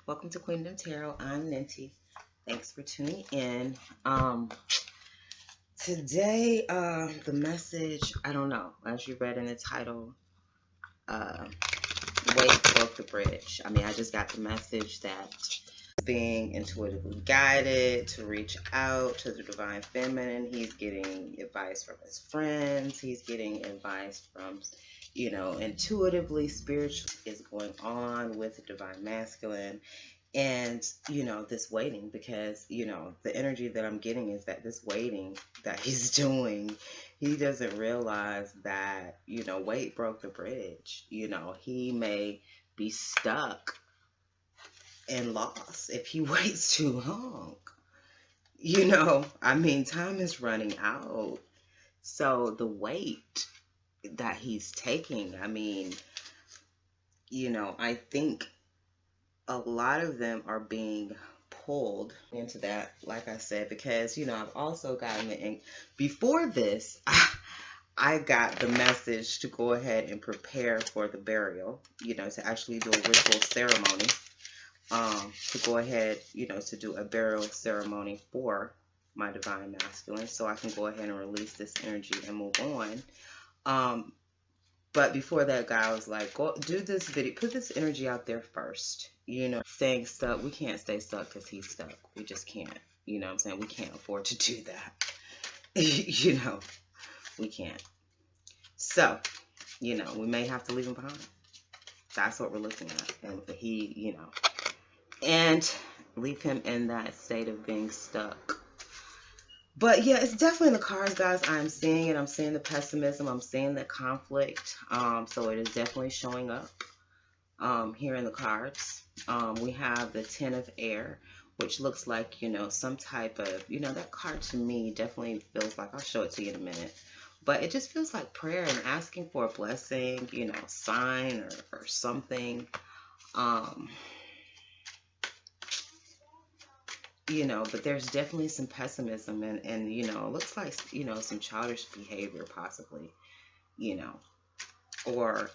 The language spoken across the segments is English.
Welcome to Queendom Tarot. I'm Ninti. Thanks for tuning in. Today, the message, I don't know, as you read in the title, weight broke the bridge. I just got the message that being intuitively guided to reach out to the divine feminine. He's getting advice from his friends. He's getting advice from, intuitively spiritual is going on with the divine masculine. And, this waiting, because, the energy that I'm getting is that this waiting that he's doing, he doesn't realize that, weight broke the bridge. He may be stuck and lost if he waits too long. Time is running out. So the weight that he's taking, I think a lot of them are being pulled into that, like I said, because, I've also gotten the, before this, I got the message to go ahead and prepare for the burial, to actually do a ritual ceremony, to go ahead, to do a burial ceremony for my divine masculine, so I can go ahead and release this energy and move on. But before that, guy was like, go do this video, put this energy out there first. Staying stuck, we can't stay stuck because he's stuck. We just can't. You know what I'm saying? We can't afford to do that. We can't. So, we may have to leave him behind. That's what we're looking at. And and leave him in that state of being stuck. But yeah, it's definitely in the cards, guys. I'm seeing it. I'm seeing the pessimism. I'm seeing the conflict. So it is definitely showing up here in the cards. We have the Ten of Air, which looks like, some type of, that card to me definitely feels like, I'll show it to you in a minute. But it just feels like prayer and asking for a blessing, sign or something. But there's definitely some pessimism and it looks like, some childish behavior possibly, or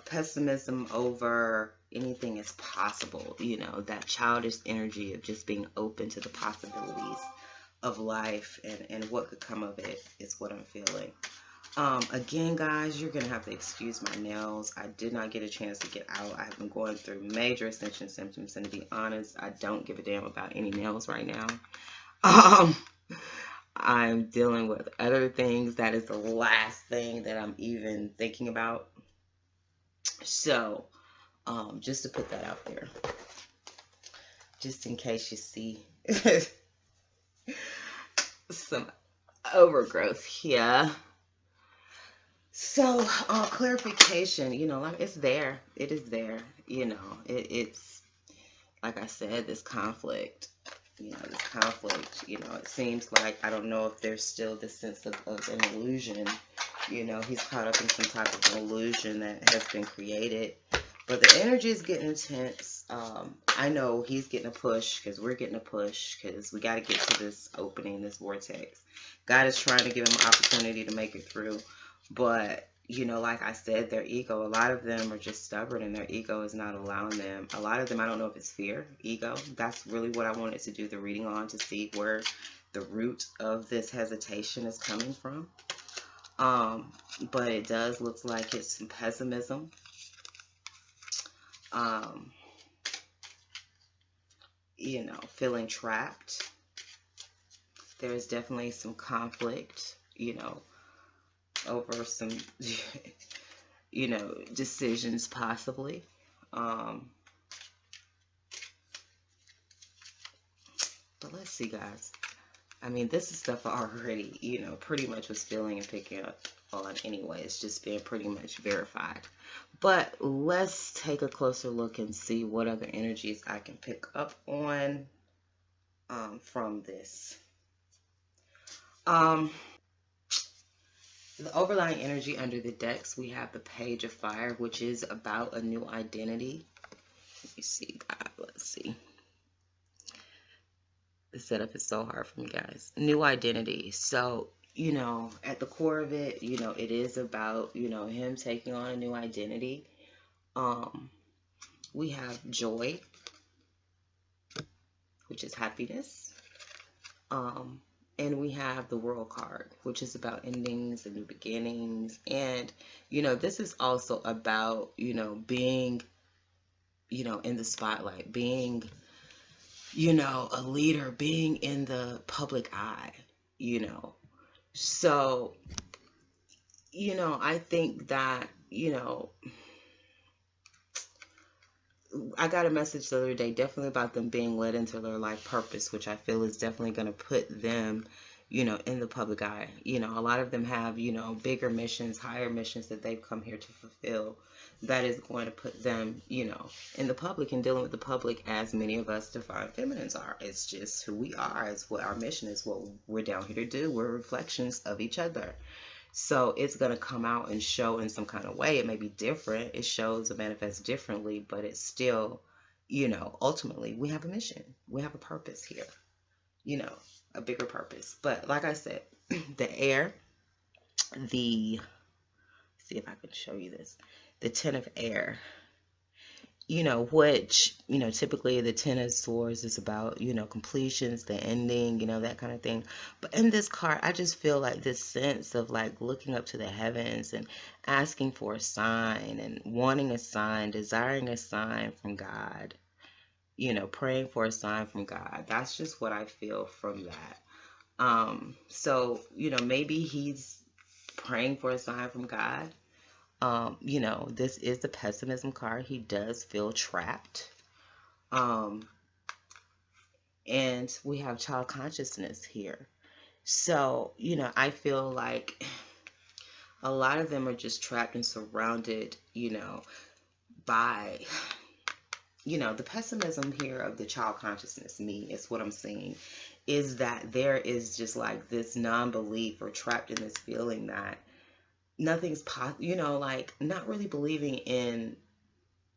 pessimism over anything is possible, that childish energy of just being open to the possibilities of life and what could come of it is what I'm feeling. Again, guys, you're gonna have to excuse my nails. I did not get a chance to get out. I have been going through major ascension symptoms, and to be honest, I don't give a damn about any nails right now. I'm dealing with other things. That is the last thing that I'm even thinking about. So, just to put that out there, just in case you see some overgrowth here. So, clarification, it's there. It is there. It's, like I said, this conflict, it seems like, I don't know if there's still this sense of an illusion. He's caught up in some type of an illusion that has been created. But the energy is getting intense. I know he's getting a push because we're getting a push because we got to get to this opening, this vortex. God is trying to give him an opportunity to make it through. But, like I said, their ego, a lot of them are just stubborn and their ego is not allowing them. A lot of them, I don't know if it's fear, ego. That's really what I wanted to do the reading on, to see where the root of this hesitation is coming from. But it does look like it's some pessimism. Feeling trapped. There's definitely some conflict, over some, decisions possibly. But let's see, guys. This is stuff I already, pretty much was feeling and picking up on anyway. It's just been pretty much verified. But let's take a closer look and see what other energies I can pick up on from this. The overlying energy under the decks, we have the Page of Fire, which is about a new identity. Let me see, God, let's see. The setup is so hard for me, guys. New identity. So, at the core of it, it is about, him taking on a new identity. we have joy, which is happiness. And we have the world card, which is about endings and new beginnings. And, this is also about, being, in the spotlight, being, a leader, being in the public eye, So, I think that, I got a message the other day definitely about them being led into their life purpose, which I feel is definitely going to put them, in the public eye. A lot of them have, bigger missions, higher missions that they've come here to fulfill. That is going to put them, in the public and dealing with the public as many of us divine feminines are. It's just who we are. It's what our mission is, what we're down here to do. We're reflections of each other. So it's going to come out and show in some kind of way. It may be different. It shows or manifests differently, but it's still, ultimately we have a mission. We have a purpose here, a bigger purpose. But like I said, the air, see if I can show you this, the 10 of air, which, typically the 10 of swords is about, completions, the ending, that kind of thing. But in this card, I just feel like this sense of like looking up to the heavens and asking for a sign and wanting a sign, desiring a sign from God, praying for a sign from God. That's just what I feel from that. So, maybe he's praying for a sign from God. This is the pessimism card. He does feel trapped. And we have child consciousness here. So, I feel like a lot of them are just trapped and surrounded, by, the pessimism here of the child consciousness, me, is what I'm seeing, is that there is just like this non-belief or trapped in this feeling that nothing's possible, like not really believing in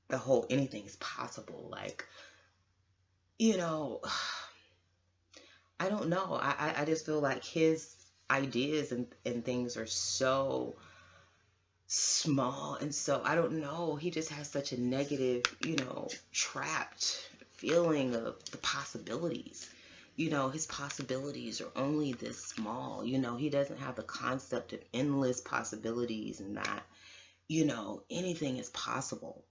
the whole anything's possible. Like, I don't know. I just feel like his ideas and things are so small. And so, I don't know. He just has such a negative, trapped feeling of the possibilities. His possibilities are only this small. He doesn't have the concept of endless possibilities and that, anything is possible.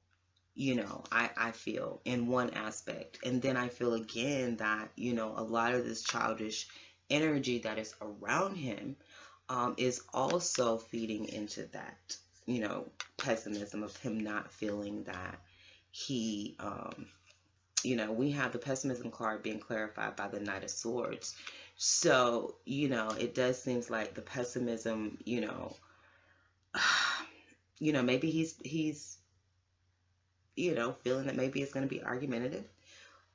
I feel in one aspect. And then I feel again that, a lot of this childish energy that is around him is also feeding into that, pessimism of him not feeling that he, we have the pessimism card being clarified by the Knight of Swords. So, it does seem like the pessimism, maybe he's feeling that maybe it's going to be argumentative.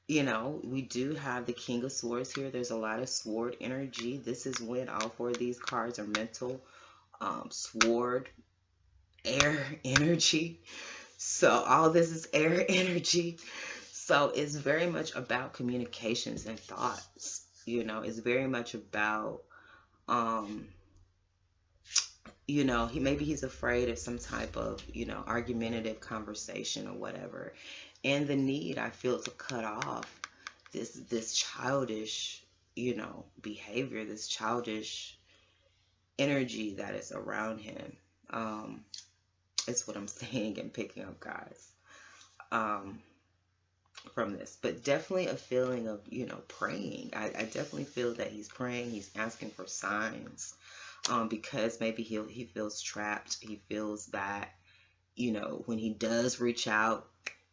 We do have the King of Swords here. There's a lot of sword energy. This is when all four of these cards are mental, sword, air energy. So all this is air energy. So it's very much about communications and thoughts. It's very much about, maybe he's afraid of some type of, argumentative conversation or whatever. And the need, I feel, to cut off this childish, behavior, this childish energy that is around him. Is what I'm saying and picking up, guys. From this, but definitely a feeling of, praying. I definitely feel that he's praying, he's asking for signs, because maybe he feels trapped. He feels that, when he does reach out,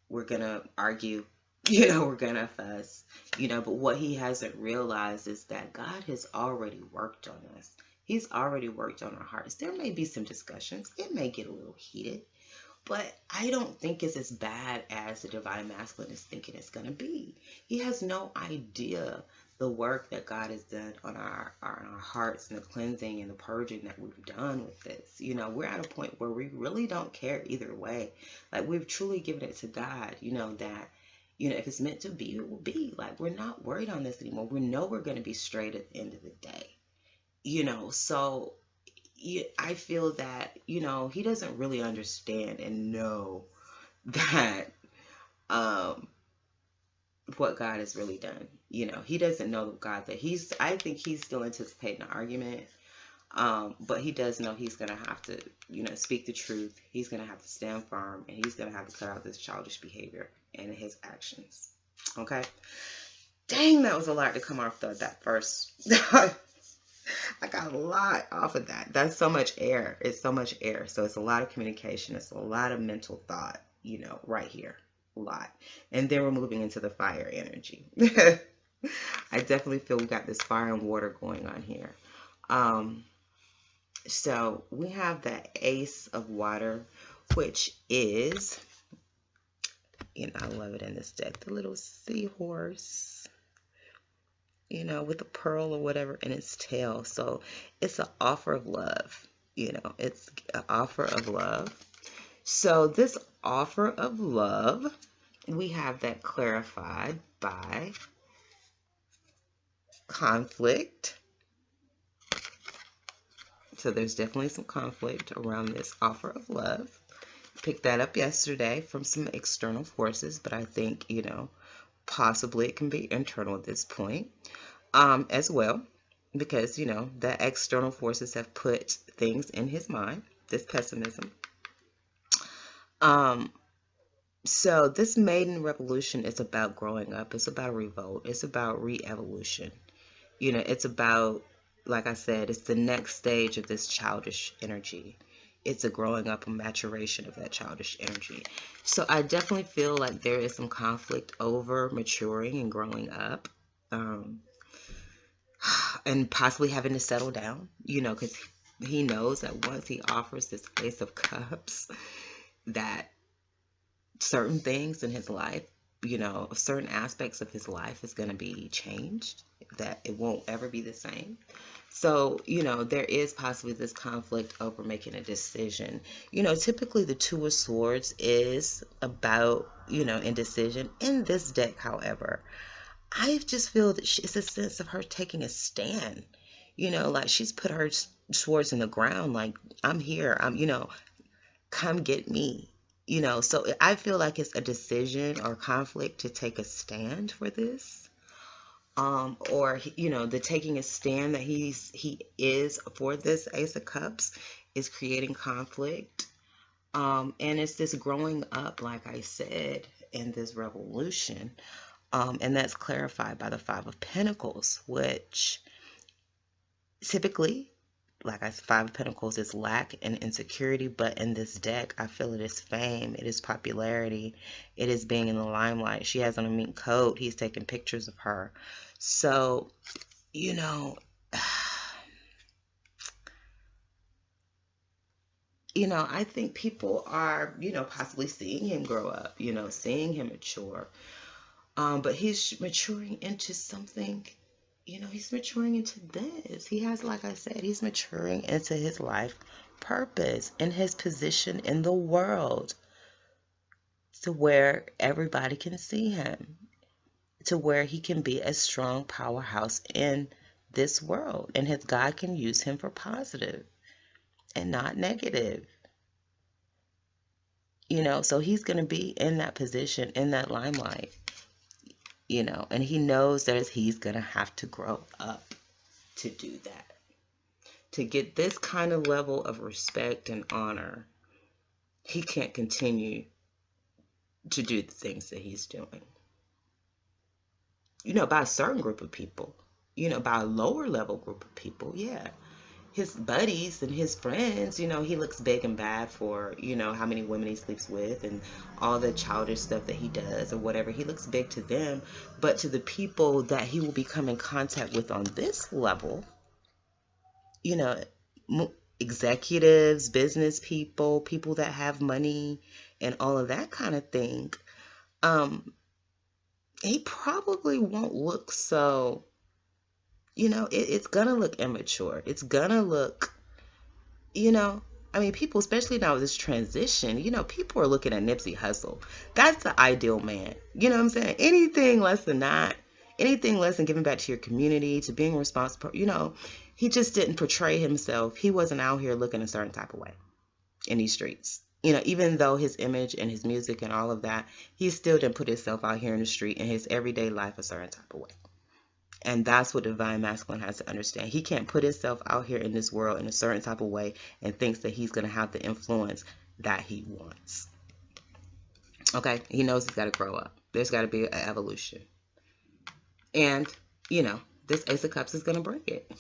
we're gonna argue, we're gonna fuss, but what he hasn't realized is that God has already worked on us. He's already worked on our hearts. There may be some discussions, it may get a little heated, but I don't think it's as bad as the divine masculine is thinking it's going to be. He has no idea the work that God has done on our hearts and the cleansing and the purging that we've done with this. We're at a point where we really don't care either way. Like, we've truly given it to God, that, if it's meant to be, it will be. Like, we're not worried on this anymore. We know we're going to be straight at the end of the day, so I feel that, he doesn't really understand and know that what God has really done. You know, he doesn't know God that I think he's still anticipating an argument. But he does know he's going to have to, you know, speak the truth. He's going to have to stand firm, and he's going to have to cut out this childish behavior and his actions. Okay. Dang, that was a lot to come off that first. I got a lot off of that. That's so much air. It's so much air. So it's a lot of communication. It's a lot of mental thought, you know, right here. A lot. And then we're moving into the fire energy. I definitely feel we got this fire and water going on here. So we have the Ace of Water, which is, you know, I love it in this deck, the little seahorse, you know, with a pearl or whatever in its tail. So it's an offer of love, you know, it's an offer of love. So this offer of love, we have that clarified by conflict. So there's definitely some conflict around this offer of love. Picked that up yesterday from some external forces, but I think, you know, possibly it can be internal at this point as well, because, you know, the external forces have put things in his mind, this pessimism. So this maiden revolution is about growing up. It's about revolt. It's about re-evolution. You know, it's about, like I said, it's the next stage of this childish energy. It's a growing up and maturation of that childish energy. So I definitely feel like there is some conflict over maturing and growing up, and possibly having to settle down, you know, because he knows that once he offers this Ace of Cups, that certain things in his life, you know, certain aspects of his life is going to be changed, that it won't ever be the same. So, you know, there is possibly this conflict over making a decision. You know, typically the Two of Swords is about, you know, indecision. In this deck, however, I just feel that it's a sense of her taking a stand. You know, like she's put her swords in the ground, like, I'm here, you know, come get me. You know, so I feel like it's a decision or conflict to take a stand for this. Or, you know, the taking a stand that he is for this Ace of Cups is creating conflict. And it's this growing up, like I said, in this revolution. And that's clarified by the Five of Pentacles, which typically, like I said, Five of Pentacles is lack and insecurity, but in this deck, I feel it is fame, it is popularity, it is being in the limelight. She has on a mink coat, he's taking pictures of her. So, you know, I think people are, you know, possibly seeing him grow up, you know, seeing him mature. But he's maturing into something. You know, he's maturing into this. He has, like I said, he's maturing into his life purpose and his position in the world, to where everybody can see him, to where he can be a strong powerhouse in this world, and his God can use him for positive and not negative. You know, so he's going to be in that position, in that limelight. You know, and he knows that he's going to have to grow up to do that. To get this kind of level of respect and honor, he can't continue to do the things that he's doing. You know, by a certain group of people, you know, by a lower level group of people, yeah. His buddies and his friends, you know, he looks big and bad for, you know, how many women he sleeps with and all the childish stuff that he does or whatever. He looks big to them, but to the people that he will become in contact with on this level, you know, executives, business people, people that have money and all of that kind of thing, he probably won't look so, you know, it's gonna look immature. It's gonna look, you know, I mean, people, especially now with this transition, you know, people are looking at Nipsey Hussle. That's the ideal man. You know what I'm saying? Anything less than that, anything less than giving back to your community, to being responsible, you know, he just didn't portray himself. He wasn't out here looking a certain type of way in these streets. You know, even though his image and his music and all of that, he still didn't put himself out here in the street in his everyday life a certain type of way. And that's what divine masculine has to understand. He can't put himself out here in this world in a certain type of way and thinks that he's going to have the influence that he wants. Okay? He knows he's got to grow up. There's got to be an evolution. And, you know, this Ace of Cups is going to bring it.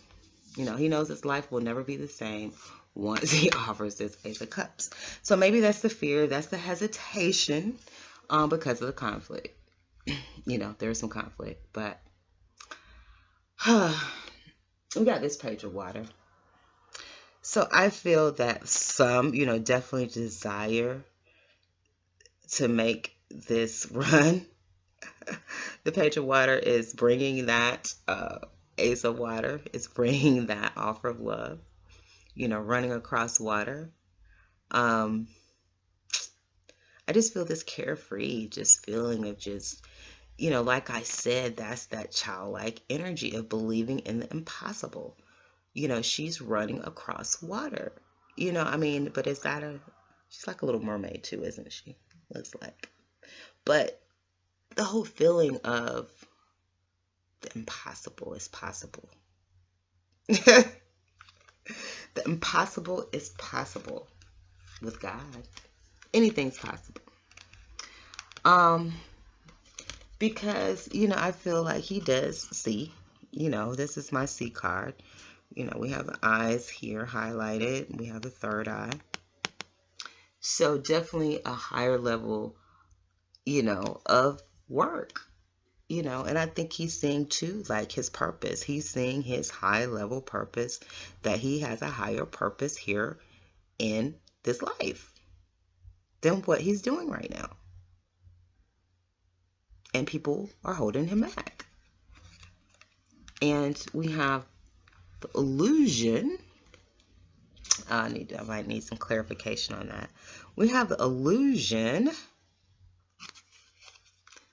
You know, he knows his life will never be the same once he offers this Ace of Cups. So maybe that's the fear, that's the hesitation because of the conflict. You know, there's some conflict, but we got this Page of Water. So I feel that some, you know, definitely desire to make this run. The Page of Water is bringing that Ace of Water. It's bringing that offer of love, you know, running across water. I just feel this carefree, just feeling of just, you know, like I said, that's that childlike energy of believing in the impossible. You know, she's running across water. You know, I mean, but is that she's like a little mermaid too, isn't she? Looks like. But the whole feeling of the impossible is possible. The impossible is possible with God. Anything's possible. Because, you know, I feel like he does see, you know, this is my C card. You know, we have the eyes here highlighted. We have the third eye. So definitely a higher level, you know, of work, you know, and I think he's seeing too, like his purpose. He's seeing his high level purpose, that he has a higher purpose here in this life than what he's doing right now. And people are holding him back. And we have the illusion. I might need some clarification on that. We have the illusion,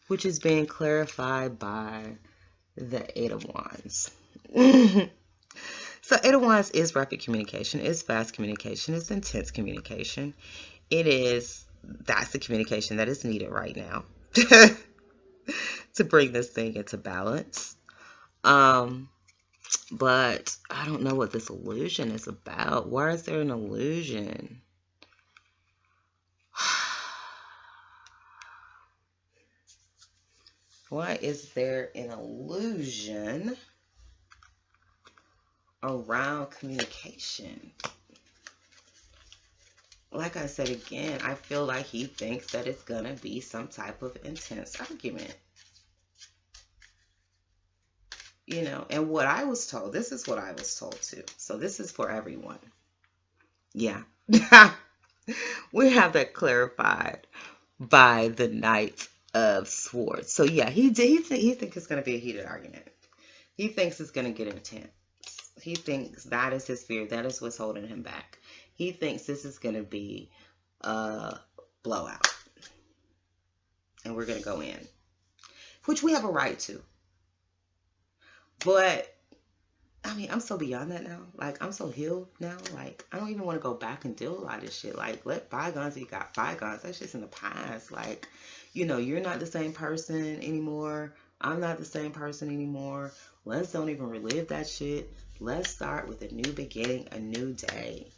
which is being clarified by the Eight of Wands. So Eight of Wands is rapid communication, it's fast communication, it's intense communication. That's the communication that is needed right now to bring this thing into balance. But I don't know what this illusion is about. Why is there an illusion? Why is there an illusion around communication? Like I said again, I feel like he thinks that it's going to be some type of intense argument. You know, and what I was told, this is what I was told too. So this is for everyone. Yeah. We have that clarified by the Knight of Swords. So yeah, he thinks it's going to be a heated argument. He thinks it's going to get intense. He thinks that is his fear. That is what's holding him back. He thinks this is going to be a blowout. And we're going to go in. Which we have a right to. But, I mean, I'm so beyond that now. Like, I'm so healed now. Like, I don't even want to go back and deal with a lot of this shit. Like, let bygones be bygones. That shit's in the past. Like, you know, you're not the same person anymore. I'm not the same person anymore. Let's don't even relive that shit. Let's start with a new beginning, a new day.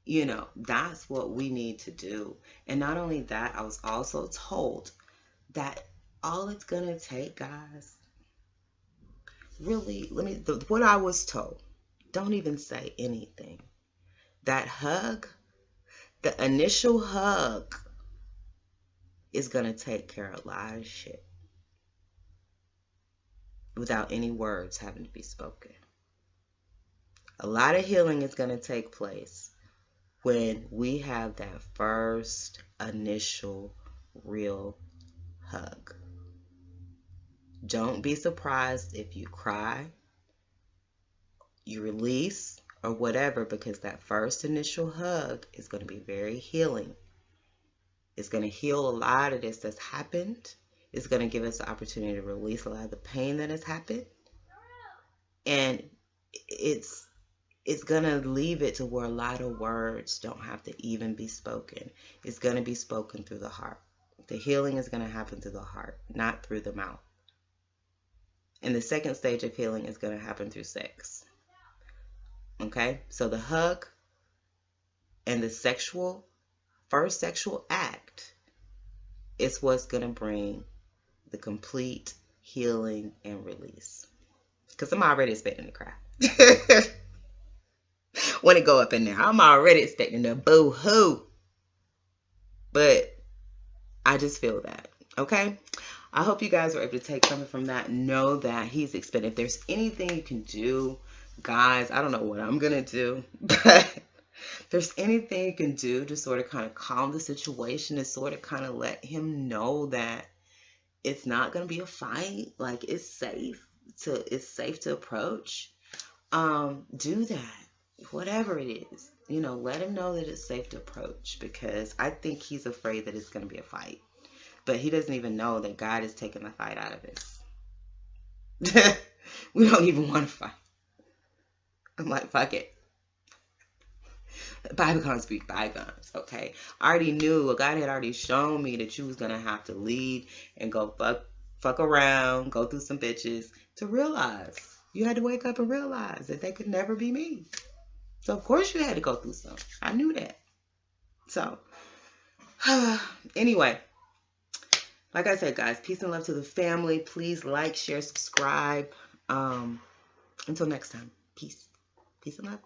You know, that's what we need to do. And not only that, I was also told that all it's going to take, guys, really, what I was told, don't even say anything. That hug, the initial hug is going to take care of a lot of shit without any words having to be spoken. A lot of healing is going to take place when we have that first initial real hug. Don't be surprised if you cry, you release, or whatever, because that first initial hug is going to be very healing. It's going to heal a lot of this that's happened. It's going to give us the opportunity to release a lot of the pain that has happened. And it's it's going to leave it to where a lot of words don't have to even be spoken. It's going to be spoken through the heart. The healing is going to happen through the heart, not through the mouth. And the second stage of healing is going to happen through sex. Okay? So the hug and the first sexual act is what's going to bring the complete healing and release. Because I'm already expecting to cry. When it go up in there, I'm already expecting the boo-hoo. But I just feel that. Okay? I hope you guys were able to take something from that. Know that he's expecting. If there's anything you can do, guys, I don't know what I'm going to do. But if there's anything you can do to sort of kind of calm the situation, to sort of kind of let him know that it's not going to be a fight. Like, it's safe to approach. Do that. Whatever it is, let him know that it's safe to approach, because I think he's afraid that it's going to be a fight. But he doesn't even know that God is taking the fight out of it. We don't even want to fight. I'm like, fuck it. Bygones be bygones, okay? I already knew, God had already shown me that you was going to have to leave and go fuck around, go through some bitches to realize. You had to wake up and realize that they could never be me. So, of course, you had to go through some. I knew that. So, anyway, like I said, guys, peace and love to the family. Please like, share, subscribe. Until next time, peace. Peace and love.